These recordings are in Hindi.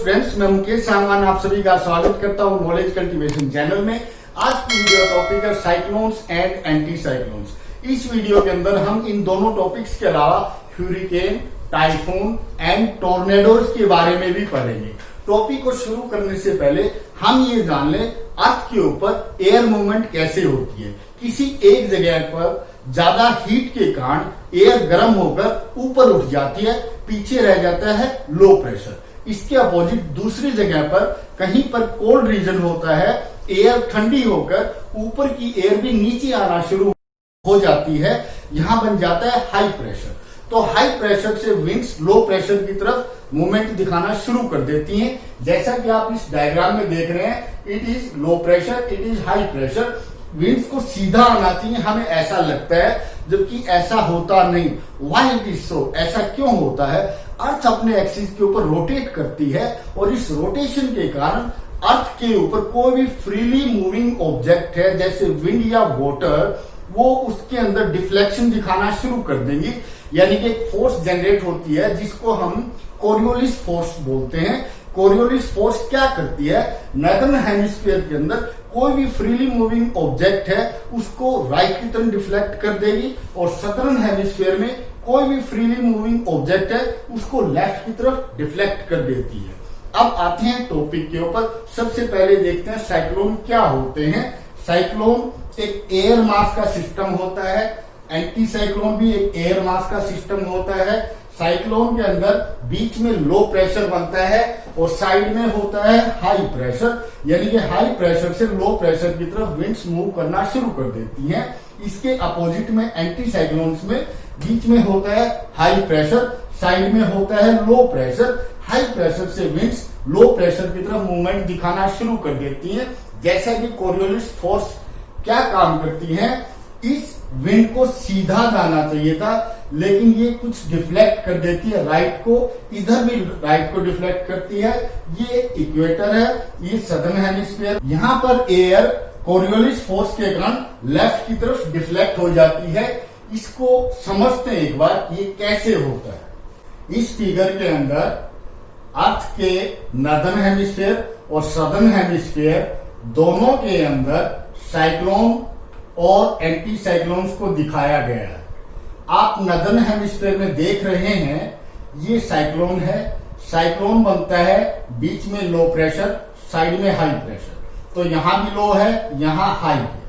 फ्रेंड्स, मैं मुकेश साहवान आप सभी का स्वागत करता हूं नॉलेज कल्टीवेशन चैनल में। आज की वीडियो टॉपिक है साइक्लोन्स एंड एंटी साइक्लोन्स। इस वीडियो के अंदर हम इन दोनों टॉपिक्स के अलावा ह्यूरिकेन, टाइफून एंड टोर्नेडोज के बारे में भी पढ़ेंगे। टॉपिक को शुरू करने से पहले हम ये जान लें अर्थ के ऊपर एयर मूवमेंट कैसे होती है। किसी एक जगह पर ज्यादा हीट के कारण एयर गर्म होकर ऊपर उठ जाती है, पीछे रह जाता है लो प्रेशर। इसके अपोजिट दूसरी जगह पर कहीं पर कोल्ड रीजन होता है, एयर ठंडी होकर ऊपर की एयर भी नीचे आना शुरू हो जाती है, यहां बन जाता है हाई प्रेशर। तो हाई प्रेशर से विंड्स लो प्रेशर की तरफ मूवमेंट दिखाना शुरू कर देती हैं। जैसा कि आप इस डायग्राम में देख रहे हैं, it is low pressure, it is high pressure. Winds को सीधा आना चाहिए, हमें ऐसा लगता है, जबकि ऐसा होता नहीं। Why it is so? ऐसा क्यों होता है? अर्थ अपने एक्सिस के ऊपर रोटेट करती है और इस रोटेशन के कारण अर्थ के ऊपर कोई भी फ्रीली मूविंग ऑब्जेक्ट है, जैसे विंड या वाटर, वो उसके अंदर डिफ्लेक्शन दिखाना शुरू कर देंगी। यानी कि एक फोर्स जनरेट होती है जिसको हम कोरियोलिस फोर्स बोलते हैं। कोरियोलिस फोर्स क्या करती है? नॉर्दर्न हेमिस्फीयर के अंदर कोई भी फ्रीली मूविंग ऑब्जेक्ट है उसको राइट की तरफ डिफ्लेक्ट कर देगी, और सदर्न हेमिस्फीयर में कोई भी फ्रीली मूविंग ऑब्जेक्ट है उसको लेफ्ट की तरफ डिफ्लेक्ट कर देती है। अब आते हैं टॉपिक के ऊपर। सबसे पहले देखते हैं साइक्लोन क्या होते हैं। साइक्लोन एक एयर मास का सिस्टम होता है, एंटी साइक्लोन भी एक एयर मास का सिस्टम होता है। साइक्लोन के अंदर बीच में लो प्रेशर बनता है और साइड में होता है हाई प्रेशर, यानी कि हाई प्रेशर से लो प्रेशर की तरफ विंड्स मूव करना शुरू कर देती हैं। इसके अपोजिट में एंटी साइक्लोन्स में बीच में होता है हाई प्रेशर, साइड में होता है लो प्रेशर। हाई प्रेशर से विंड्स लो प्रेशर की तरफ मूवमेंट दिखाना शुरू कर देती हैं। जैसा कि कोरियोलिस फोर्स क्या काम करती है, इस विंड को सीधा जाना चाहिए था, लेकिन ये कुछ डिफ्लेक्ट कर देती है राइट को, इधर भी राइट को डिफ्लेक्ट करती है। ये इक्वेटर है, ये सदर्न हेमिस्फीयर। यहाँ पर एयर कोरियोलिस फोर्स के कारण लेफ्ट की तरफ डिफ्लेक्ट हो जाती है। इसको समझते हैं एक बार, ये कैसे होता है। इस फिगर के अंदर अर्थ के नॉर्दर्न हेमिस्फीयर और सदर्न हेमिस्फीयर दोनों के अंदर साइक्लोन और एंटी साइक्लोन्स को दिखाया गया है। आप नॉर्दर्न हेमिस्फीयर में देख रहे हैं, ये साइक्लोन है। साइक्लोन बनता है बीच में लो प्रेशर, साइड में हाई प्रेशर। तो यहां भी लो है, यहां हाई है।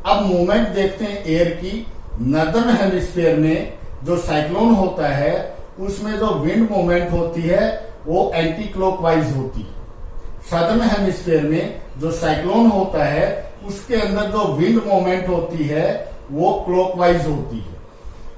अब मूवमेंट देखते हैं एयर की। नॉर्दर्न हेमिस्फीयर में जो साइक्लोन होता है उसमें जो विंड मूवमेंट होती है वो एंटी क्लॉकवाइज होती है। सदर्न हेमिस्फीयर में जो साइक्लोन होता है उसके अंदर जो विंड मूवमेंट होती है वो क्लॉकवाइज होती है।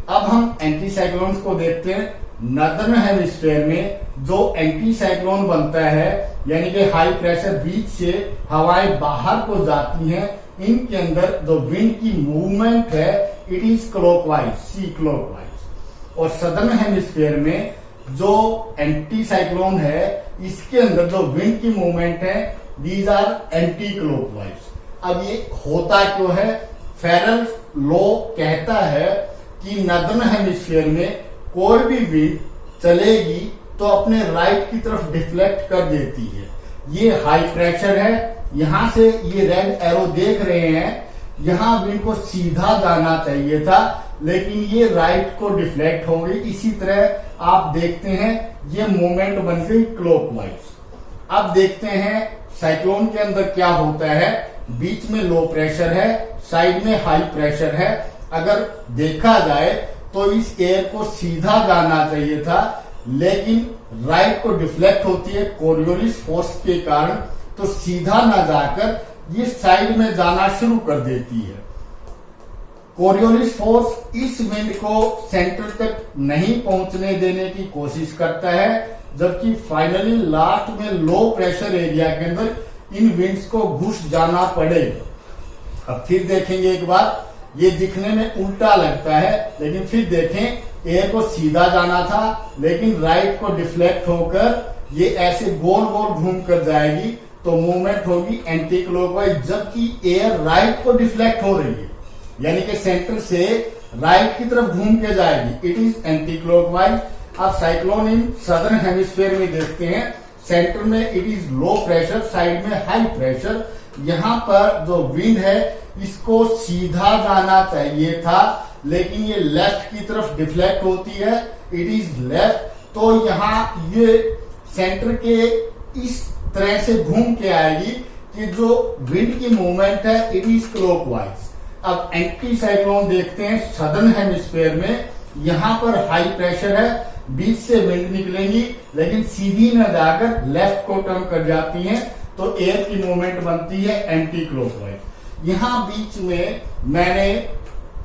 अब हम एंटी साइक्लोन्स को देखते हैं। नॉर्दर्न हेमिस्फीयर में जो एंटी साइक्लोन बनता है, यानी कि हाई प्रेशर बीच से हवाएं बाहर को जाती हैं, इनके अंदर जो विंड की मूवमेंट है it is clockwise, see clockwise. और सदर्न हेमिस्फीयर में जो एंटी साइक्लोन है इसके अंदर जो विंड की मूवमेंट है दीज आर एंटी क्लॉकवाइज। अब ये होता क्यों है? फेरल लॉ कहता है कि नॉर्दर्न हेमिस्फीयर में कोई भी विंड चलेगी तो अपने राइट की तरफ डिफ्लेक्ट कर देती है। ये हाई प्रेशर है, यहां से ये रेड एरो देख रहे हैं, यहां विंड को सीधा जाना चाहिए था, लेकिन ये राइट को डिफ्लेक्ट हो गई। इसी तरह आप देखते हैं ये मूवमेंट बन गई क्लॉकवाइज। अब देखते हैं साइक्लोन के अंदर क्या होता है। बीच में लो प्रेशर है, साइड में हाई प्रेशर है। अगर देखा जाए तो इस एयर को सीधा जाना चाहिए था, लेकिन राइट को डिफ्लेक्ट होती है कोरियोलिस फोर्स के कारण, तो सीधा ना जाकर ये साइड में जाना शुरू कर देती है। कोरियोलिस फोर्स इस विंड को सेंटर तक नहीं पहुंचने देने की कोशिश करता है, जबकि फाइनली लास्ट में लो प्रेशर एरिया के अंदर इन विंड्स को घुस जाना पड़ेगा। अब फिर देखेंगे एक बार, ये दिखने में उल्टा लगता है, लेकिन फिर देखें एयर को सीधा जाना था, लेकिन राइट को डिफ्लेक्ट होकर ये ऐसे गोल गोल घूम कर जाएगी, तो मूवमेंट होगी एंटी क्लॉकवाइज, जबकि एयर राइट को डिफ्लेक्ट हो रही है, यानी कि सेंटर से राइट की तरफ घूम के जाएगी। It is anti clockwise. अब साइक्लोन इन सदर्न हेमिस्फीयर में देखते हैं। सेंटर में it is low pressure, side में हाई प्रेशर। यहाँ पर जो विंड है इसको सीधा जाना चाहिए था, लेकिन ये लेफ्ट की तरफ डिफ्लेक्ट होती है, इट इज लेफ्ट। तो यहाँ ये सेंटर के इस तरह से घूम के आएगी कि जो विंड की मूवमेंट है इट इज क्लॉकवाइज। अब एंटी साइक्लोन देखते हैं सदर्न हेमिस्फीयर में, यहाँ पर हाई प्रेशर है, बीच से विंड निकलेंगी लेकिन सीधी न जाकर लेफ्ट को टर्न कर जाती हैं, तो एयर की मूवमेंट बनती है एंटी क्लॉकवाइज। यहाँ बीच में मैंने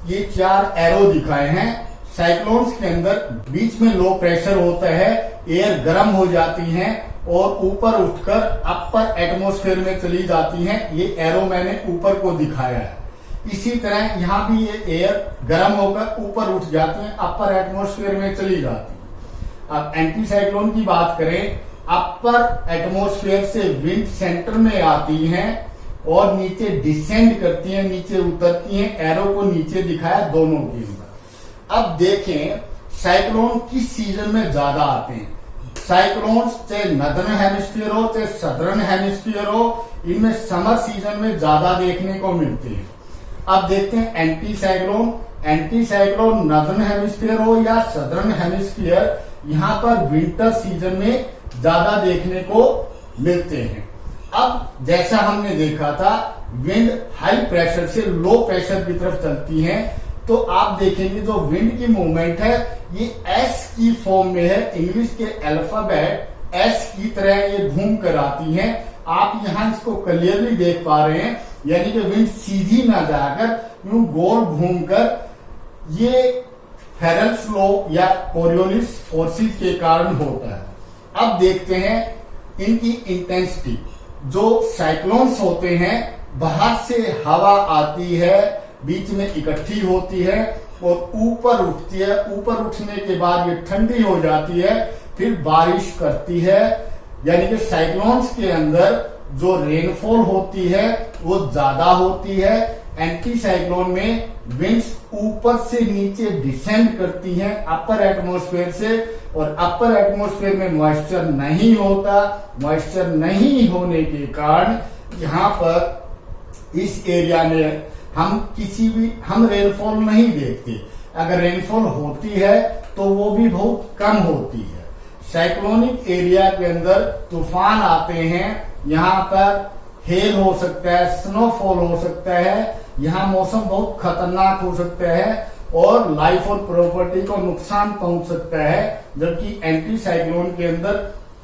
ये 4 एरो दिखाए हैं। साइक्लोन्स के अंदर बीच में लो प्रेशर होता है, एयर गर्म हो जाती है और ऊपर उठकर अपर एटमॉस्फेयर में चली जाती हैं। ये एरो मैंने ऊपर को दिखाया है। इसी तरह यहाँ भी ये एयर गर्म होकर ऊपर उठ जाती है, अपर एटमॉस्फेयर में चली जाती है। अब एंटी साइक्लोन की बात करें, अपर एटमॉस्फेयर से विंड सेंटर में आती हैं और नीचे डिसेंड करती हैं, नीचे उतरती हैं। एरो को नीचे दिखाया दोनों के अंदर। अब देखें साइक्लोन किस सीजन में ज्यादा आते हैं। साइक्लोन्स चाहे नॉर्दर्न हेमिस्फीयर हो चाहे सदर्न हेमिस्फीयर हो, इनमें समर सीजन में ज्यादा देखने को मिलते हैं। अब देखते हैं anti cyclone. Anti cyclone northern hemisphere हो या सदर्न हेमिस्फीयर, यहाँ पर विंटर सीजन में ज्यादा देखने को मिलते हैं। अब जैसा हमने देखा था विंड हाई प्रेशर से लो प्रेशर की तरफ चलती है, तो आप देखेंगे जो विंड की मूवमेंट है ये एस की फॉर्म में है। इंग्लिश के अल्फाबेट एस की तरह ये घूम कर आती हैं। आप यहाँ इसको क्लियरली देख पा रहे हैं, यानी कि विंड सीधी ना जाकर यूं गोल घूमकर ये फेरेल्स लॉ या कोरियोलिस फोर्सेस के कारण होता है। अब देखते हैं इनकी इंटेंसिटी। जो साइक्लोन्स होते हैं बाहर से हवा आती है, बीच में इकट्ठी होती है और ऊपर उठती है। ऊपर उठने के बाद ये ठंडी हो जाती है, फिर बारिश करती है। यानी कि साइक्लोन्स के अंदर जो रेनफॉल होती है वो ज्यादा होती है। एंटी साइक्लोन में विंड्स ऊपर से नीचे डिसेंड करती हैं अपर एटमॉस्फेयर से, और अपर एटमॉस्फेयर में मॉइस्चर नहीं होता। मॉइस्चर नहीं होने के कारण यहाँ पर इस एरिया में हम रेनफॉल नहीं देखते। अगर रेनफॉल होती है तो वो भी बहुत कम होती है। साइक्लोनिक एरिया के अंदर तूफान आते हैं, यहाँ पर हेल हो सकता है, स्नोफॉल हो सकता है, यहाँ मौसम बहुत खतरनाक हो सकता है और लाइफ और प्रॉपर्टी को नुकसान पहुंच सकता है। जबकि एंटी साइक्लोन के अंदर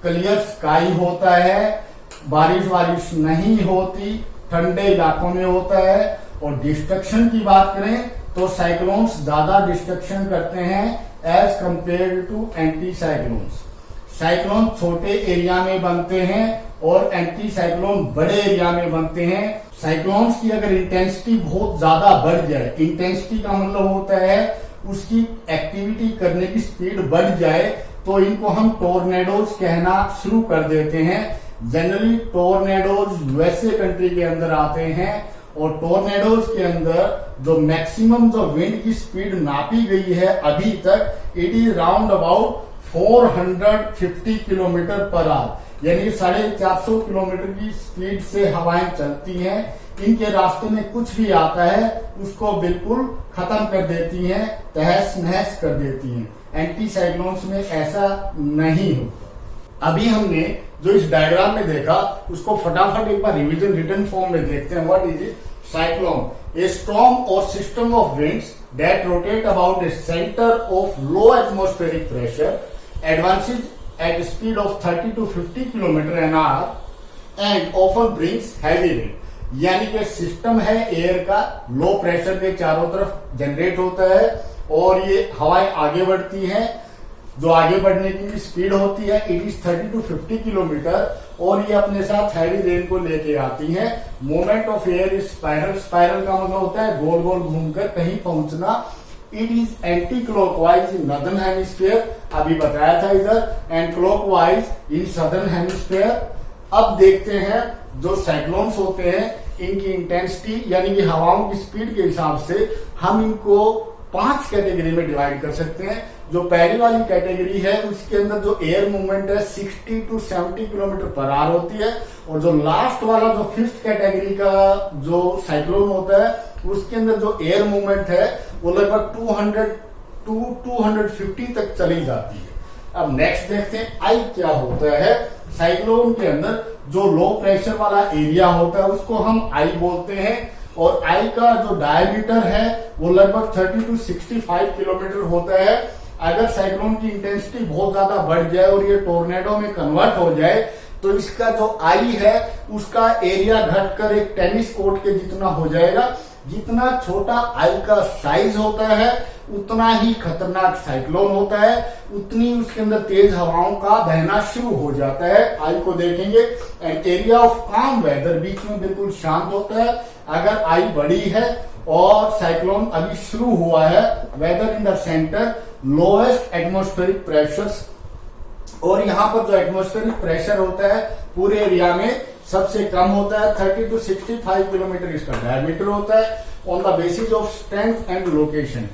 क्लियर स्काई होता है, बारिश नहीं होती, ठंडे इलाकों में होता है। और डिस्ट्रक्शन की बात करें तो साइक्लोन्स ज्यादा डिस्ट्रक्शन करते हैं as compare to anti cyclones. Cyclone छोटे एरिया में बनते हैं और एंटी साइक्लोन बड़े एरिया में बनते हैं। साइक्लोन्स की अगर इंटेंसिटी बहुत ज्यादा बढ़ जाए, इंटेंसिटी का मतलब होता है उसकी एक्टिविटी करने की स्पीड बढ़ जाए, तो इनको हम टोर्नेडोज कहना शुरू कर देते हैं। जनरली टोर्नेडोज यूएसए कंट्री के अंदर आते हैं और टोर्नेडोज के अंदर जो मैक्सिमम जो विंड की स्पीड नापी गई है अभी तक, it is round about 450 kilometre per hour, यानी 450 किलोमीटर की स्पीड से हवाएं चलती हैं। इनके रास्ते में कुछ भी आता है उसको बिल्कुल खत्म कर देती हैं, तहस नहस कर देती हैं। एंटी साइक्लोन्स में ऐसा नहीं होता। अभी हमने जो इस डायग्राम में देखा उसको फटाफट एक बार रिवीजन रिटन फॉर्म में देखते हैं। What is it? Cyclone, a storm or system of winds that rotate about a centre of low atmospheric pressure, advances at speed of 30 to 50 kilometre an hour and often brings heavy rain. यानी कि सिस्टम है एयर का, लो प्रेशर के चारों तरफ जनरेट होता है और ये हवाएं आगे बढ़ती हैं। जो आगे बढ़ने की स्पीड होती है इट इज 30 to 50 किलोमीटर और ये अपने साथ हैवी रेन को लेके आती हैं। Movement of air is spiral. Spiral का मतलब होता है गोल गोल घूमकर कहीं पहुंचना। It is anti clockwise in northern hemisphere, अभी बताया था इधर, and clockwise in southern hemisphere. अब देखते हैं जो साइक्लोन्स होते हैं इनकी इंटेंसिटी यानी कि हवाओं की स्पीड के हिसाब से हम इनको 5 कैटेगरी में डिवाइड कर सकते हैं। जो पहली वाली कैटेगरी है उसके अंदर जो एयर मूवमेंट है 60 टू 70 किलोमीटर पर आवर होती है, और जो लास्ट वाला जो फिफ्थ कैटेगरी का जो साइक्लोन होता है उसके अंदर जो एयर मूवमेंट है वो लगभग 200 टू 250 तक चली जाती है। अब नेक्स्ट देखते हैं आई क्या होता है। साइक्लोन के अंदर जो लो प्रेशर वाला एरिया होता है उसको हम आई बोलते हैं, और आई का जो डायमीटर है वो लगभग 30 टू 65 किलोमीटर होता है। अगर साइक्लोन की इंटेंसिटी बहुत ज्यादा बढ़ जाए और ये टोर्नेडो में कन्वर्ट हो जाए तो इसका जो आई है उसका एरिया घटकर एक टेनिस कोर्ट के जितना हो जाएगा। जितना छोटा आई का साइज होता है उतना ही खतरनाक साइक्लोन होता है, उतनी उसके अंदर तेज हवाओं का बहना शुरू हो जाता है। आई को देखेंगे, एंड एरिया ऑफ काम वेदर, बीच में बिल्कुल शांत होता है। अगर आई बड़ी है और साइक्लोन अभी शुरू हुआ है, weather in the centre lowest atmospheric pressures, और यहाँ पर जो एटमॉस्फेरिक प्रेशर होता है पूरे एरिया में सबसे कम होता है। 30 टू 65 किलोमीटर इसका डायमीटर होता है। On the basis of strength and location,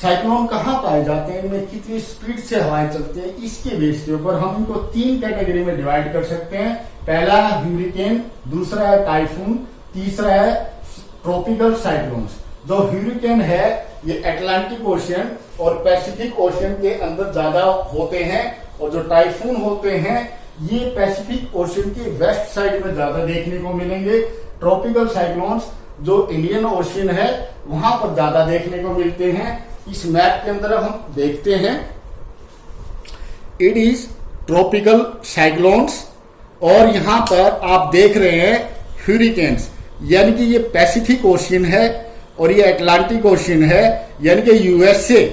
cyclone कहाँ पाए जाते हैं, इनमें कितनी स्पीड से हवाएं चलती हैं, इसके बेस के ऊपर हम इनको 3 कैटेगरी में डिवाइड कर सकते हैं। पहला है ह्यूरिकेन, दूसरा है टाइफून, तीसरा है ट्रॉपिकल साइक्लोन्स। जो ह्यूरिकेन है ये अटलांटिक ओशियन और पैसिफिक ओशियन के अंदर ज्यादा होते हैं, और जो टाइफून होते हैं ये पैसिफिक ओशियन की वेस्ट साइड में ज्यादा देखने को मिलेंगे। ट्रॉपिकल साइक्लोन्स जो इंडियन ओशियन है वहां पर ज्यादा देखने को मिलते हैं। इस मैप के अंदर हम देखते हैं, इट इज ट्रॉपिकल साइक्लोन्स, और यहां पर आप देख रहे हैं ह्यूरिकेन्स, यानी कि ये पैसिफिक ओशियन है और ये अटलांटिक ओशियन है, यानी कि यूएसए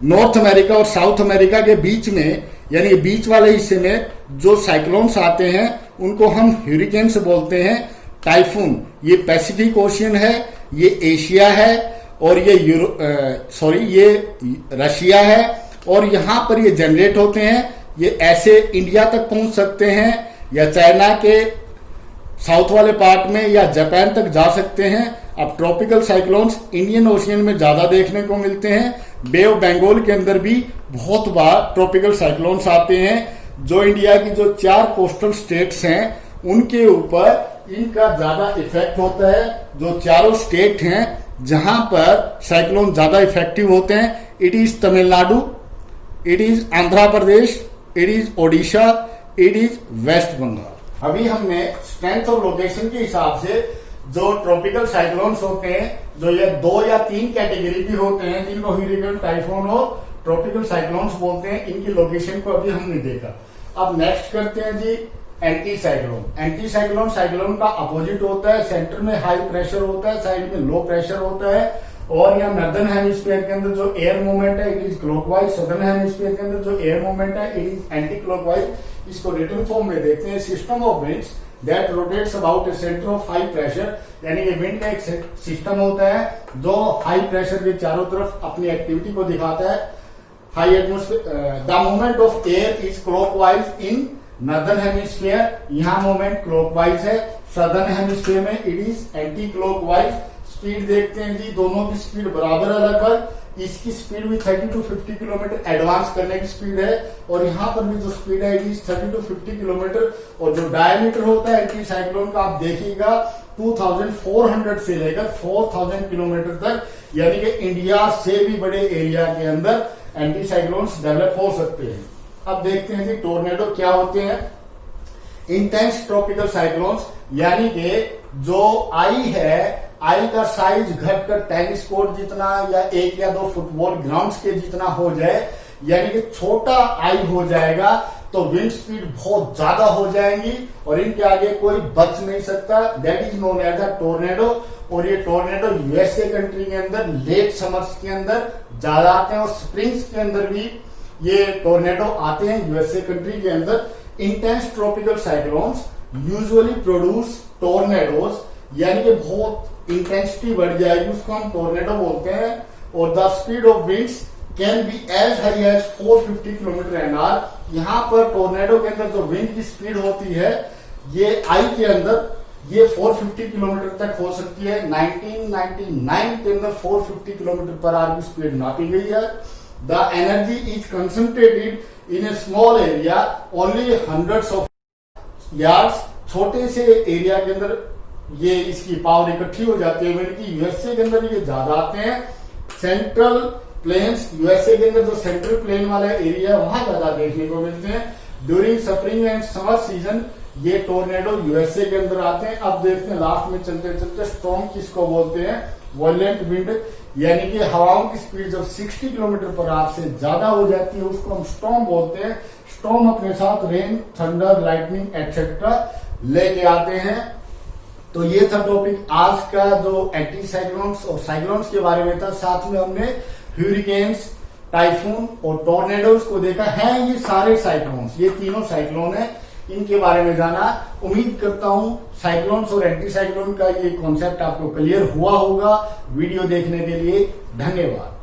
नॉर्थ अमेरिका और साउथ अमेरिका के बीच में, यानी बीच वाले हिस्से में जो साइक्लोन्स आते हैं उनको हम ह्यूरिकेन्स बोलते हैं। टाइफून ये पैसिफिक ओशियन है, ये एशिया है, और ये ये रशिया है, और यहां पर ये जनरेट होते हैं। ये ऐसे इंडिया तक पहुंच सकते हैं या चाइना के साउथ वाले पार्ट में या जापान तक जा सकते हैं। अब ट्रॉपिकल साइक्लोन्स इंडियन ओशियन में ज्यादा देखने को मिलते हैं। बे ऑफ बंगाल के अंदर भी बहुत बार ट्रॉपिकल साइक्लोन्स आते हैं। जो इंडिया की जो 4 कोस्टल स्टेट्स हैं उनके ऊपर इनका ज्यादा इफेक्ट होता है। जो चारों स्टेट हैं जहां पर साइक्लोन ज्यादा इफेक्टिव होते हैं, it is Tamil Nadu, it is Andhra Pradesh, it is Odisha, it is west Bengal. अभी हमने स्ट्रेंथ और लोकेशन के हिसाब से जो ट्रॉपिकल साइक्लोन्स होते हैं, जो ये 2 या 3 कैटेगरी भी होते हैं, जिनको ह्यूरिकेन, टाइफून और ट्रॉपिकल साइक्लोन्स बोलते हैं, इनकी लोकेशन को अभी हमने देखा। अब नेक्स्ट करते हैं जी anti cyclone. Anti cyclone cyclone का अपोजिट होता है। सेंटर में हाई प्रेशर होता है, साइड में लो प्रेशर होता है, और यहाँ नॉर्दर्न हेमिस्फीयर के अंदर जो एयर मूवमेंट है it is clockwise, southern hemisphere के अंदर जो एयर मूवमेंट है इट इज एंटी क्लॉकवाइज। इसको रिटन फॉर्म में देखते हैं, system of winds that rotates about a centre of high pressure, यानी कि विंड का एक सिस्टम होता है जो हाई प्रेशर के चारों तरफ अपनी एक्टिविटी को दिखाता है। High atmosphere, the movement of air is clockwise in northern hemisphere, यहाँ मूवमेंट क्लॉकवाइज है। सदर्न हेमिस्फीयर में it is anti clockwise. Speed देखते हैं जी, दोनों की स्पीड बराबर है लगभग। इसकी स्पीड भी 30 टू 50 किलोमीटर एडवांस करने की स्पीड है, और यहाँ पर भी जो स्पीड है इट इज 30 टू 50 किलोमीटर। और जो डायमीटर होता है एंटी साइक्लोन का आप देखिएगा 2400 से लेकर 4000 किलोमीटर तक, यानी कि इंडिया से भी बड़े एरिया के अंदर एंटी साइक्लोन्स डेवलप हो सकते हैं। अब देखते हैं कि टोर्नेडो क्या होते हैं। इंटेंस ट्रॉपिकल साइक्लोन्स, यानी कि जो आई है, आई का साइज घटकर टेनिस कोर्ट जितना या 1 या 2 फुटबॉल ग्राउंड्स के जितना हो जाए, यानी कि छोटा आई हो जाएगा, तो विंड स्पीड बहुत ज्यादा हो जाएंगी और इनके आगे कोई बच नहीं सकता। That is known as the tornado. और ये टोर्नेडो यूएसए कंट्री के अंदर लेट समर्स के अंदर ज्यादा आते हैं, और स्प्रिंग्स के अंदर भी ये टोर्नेडो आते हैं यूएसए कंट्री के अंदर। Intense tropical cyclones usually produce tornadoes, यानी कि बहुत इंटेंसिटी बढ़ जाएगी, उसको हम टोर्नेडो बोलते हैं। और the speed of winds can be as high as 450 kilometre an hour. यहाँ पर टोर्नेडो के अंदर जो विंड की स्पीड होती है, ये आई के अंदर ये 450 किलोमीटर तक हो सकती है। 1999 के अंदर 450 किलोमीटर पर आवर की स्पीड नापी गई है। The energy is concentrated in A small area only hundreds of yards. छोटे से एरिया के अंदर ये इसकी पावर इकट्ठी हो जाती है। कि यूएसए के अंदर ये ज्यादा आते हैं। सेंट्रल प्लेन्स, यूएसए के अंदर जो सेंट्रल प्लेन वाला एरिया है वहां ज्यादा देखने को मिलते हैं। During spring and summer season ये टोर्नेडो यूएसए के अंदर आते हैं। अब देखते हैं लास्ट में चलते चलते स्टॉर्म किसको बोलते हैं? वायलेंट विंड, यानी कि हवाओं की स्पीड जब 60 किलोमीटर पर आवर से ज्यादा हो जाती है उसको हम स्टॉर्म बोलते हैं। स्टॉर्म अपने साथ रेन, थंडर, लाइटनिंग एक्सेट्रा लेके आते हैं। तो ये था टॉपिक आज का जो एंटी साइक्लोन्स और साइक्लोन्स के बारे में था। साथ में हमने ह्यूरिकेन्स, टाइफून और टोर्नेडोज को देखा है। ये सारे साइक्लोन्स, ये तीनों साइक्लोन है, इनके बारे में जाना। उम्मीद करता हूं साइक्लोन्स और एंटी साइक्लोन का ये कॉन्सेप्ट आपको क्लियर हुआ होगा। वीडियो देखने के लिए धन्यवाद।